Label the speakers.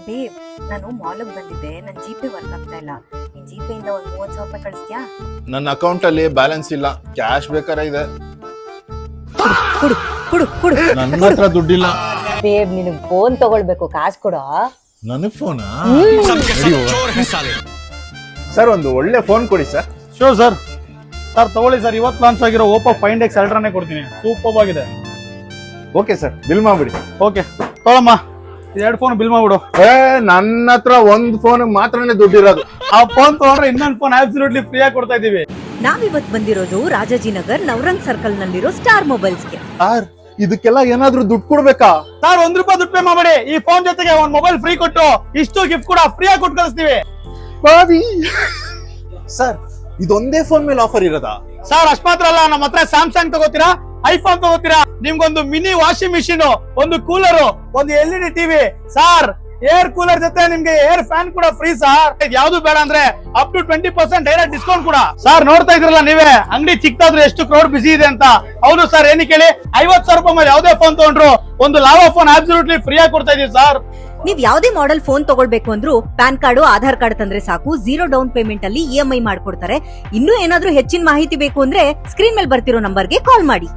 Speaker 1: Babe, ನಾನು ಮಾಲ್ಗೆ ಬಂದಿದ್ದೆ. ನನ್ನ ಜಿಪೇ ವರ್ಕ್ ಆಗ್ತಾ ಇಲ್ಲ. ನಿನ್ ಜಿಪೇ ಇಂದ ಒಂದು 30,000 ರೂಪಾಯಿ ಕಳಿಸ್ತೀಯಾ?
Speaker 2: ನನ್ನ ಅಕೌಂಟ್ ಅಲ್ಲಿ ಬ್ಯಾಲೆನ್ಸ್ ಇಲ್ಲ, ಕ್ಯಾಶ್ ಬೇಕಾರೆ ಇದೆ.
Speaker 1: ಕೊಡು ಕೊಡು ಕೊಡು.
Speaker 2: ನನ್ನ ಹತ್ರ ದುಡ್ಡಿಲ್ಲ.
Speaker 3: ಬೇಬ್ ನಿನಗ್ ಫೋನ್ ತಗೊಳ್ಬೇಕು, ಕಾಸು ಕೊಡ.
Speaker 2: ನನಗ್ ಫೋನಾ?
Speaker 4: ಸರ್ ಒಂದು ಒಳ್ಳೆ ಫೋನ್ ಕೊಡಿ ಸರ್.
Speaker 5: Sure sir. ಸರ್ ತಗೊಳ್ಳಿ ಸರ್, ಇವತ್ತು ಲಾಂಚ್ ಆಗಿರೋ ಓಪೋ ಫೈಂಡ್ ಎಕ್ಸ್ ಅಲ್ಟ್ರಾನೇ ಕೊಡ್ತೀನಿ. ಸೂಪರ್ ಆಗಿದೆ.
Speaker 4: ಓಕೆ ಸರ್, ಬಿಲ್ ಮಾಡ್ಬಿಡಿ.
Speaker 5: ಓಕೆ ತೊಗೊಳಮ್ಮ, ಎರಡು ಫೋನ್ ಬಿಲ್ ಮಾಡ್ಬಿಡು.
Speaker 4: ನನ್ನ ಹತ್ರ ಒಂದು ಫೋನ್ ಮಾತ್ರನೇ ದುಡ್ಡಿರೋದು.
Speaker 5: ಆ ಫೋನ್ ತಗೊಂಡ್ರೆ ಇನ್ನೊಂದು ಫೋನ್ ಅಬ್ಸಲ್ಯೂಟ್ಲಿ ಫ್ರೀ ಆಗಿ ಕೊಡ್ತಾ ಇದೀವಿ.
Speaker 1: ನಾವಿವತ್ ಬಂದಿರೋದು ರಾಜಾಜಿನಗರ್ ನವರಂಗ್ ಸರ್ಕಲ್ ನಲ್ಲಿರೋ ಸ್ಟಾರ್ ಮೊಬೈಲ್ಸ್ಗೆ.
Speaker 4: ಸರ್ ಇದಕ್ಕೆಲ್ಲ ಏನಾದ್ರೂ ದುಡ್ಡು ಕೊಡ್ಬೇಕಾ?
Speaker 5: ಸರ್ ₹1 ದುಡ್ಡು ಪೇ ಮಾಡಬೇಡಿ. ಈ ಫೋನ್ ಜೊತೆಗೆ ಒಂದು ಮೊಬೈಲ್ ಫ್ರೀ ಕೊಟ್ಟು ಇಷ್ಟು ಗಿಫ್ಟ್ ಕೂಡ ಫ್ರೀ ಆಗಿ ಕೊಟ್ಟು ಕಳಿಸ್ತೀವಿ.
Speaker 4: ಸರ್ ಇದೊಂದೇ ಫೋನ್ ಮೇಲೆ ಆಫರ್ ಇರೋದಾ?
Speaker 5: ಸರ್ ಅಷ್ಟ್ ಮಾತ್ರ ಅಲ್ಲ, ನಮ್ಮ ಹತ್ರ ಸ್ಯಾಮ್ಸಂಗ್ ತಗೋತೀರಾ, ಐಫೋನ್ ತಗೋತೀರಾ, ನಿಮ್ಗೊಂದು ಮಿನಿ ವಾಷಿಂಗ್ ಮಿಷಿನ್, ಒಂದು ಕೂಲರ್, ಒಂದು LED TV, sir air cooler ಜೊತೆ ನಿಮ್ಗೆ ಏರ್ ಫ್ಯಾನ್ ಕೂಡ ಫ್ರೀ ಸರ್. ಯಾವ್ದು ಬೇಡ ಅಂದ್ರೆ ಅಪ್ ಟು 20% ಡೈರೆಕ್ಟ್ ಡಿಸ್ಕೌಂಟ್ ಕೂಡ. ಸರ್ ನೋಡ್ತಾ ಇದ್ರಲ್ಲ ನೀವೇ, ಅಂಗಡಿ ಚಿಕ್ಕದಾದ್ರೂ ಎಷ್ಟು ಕ್ರೌಡ್ ಬಿಸಿ ಇದೆ ಅಂತ. ಹೌದು ಸರ್, ಏನಕ್ಕೆ ಹೇಳಿ, 50,000 ರೂಪಾಯಿ ಮೇಲೆ ಯಾವ್ದೇ ಫೋನ್ ತಗೊಂಡ್ರು ಒಂದು ಲಾವಾ ಫೋನ್ ಅಬ್ಸಲ್ಯೂಟ್ಲಿ ಫ್ರೀ ಆಗಿ ಕೊಡ್ತಾ ಇದೀವಿ ಸರ್.
Speaker 1: ನೀವ್ ಯಾವ್ದೇ ಮಾಡೆಲ್ ಫೋನ್ ತಗೊಳ್ಬೇಕು ಅಂದ್ರೂ ಪ್ಯಾನ್ ಕಾರ್ಡ್, ಆಧಾರ್ ಕಾರ್ಡ್ ತಂದ್ರೆ ಸಾಕು. 0 ಡೌನ್ ಪೇಮೆಂಟ್ ಅಲ್ಲಿ EMI ಮಾಡ್ಕೊಡ್ತಾರೆ. ಇನ್ನೂ ಏನಾದ್ರೂ ಹೆಚ್ಚಿನ ಮಾಹಿತಿ ಬೇಕು ಅಂದ್ರೆ ಸ್ಕ್ರೀನ್ ಮೇಲೆ ಬರ್ತಿರೋ ನಂಬರ್ಗೆ ಕಾಲ್ ಮಾಡಿ.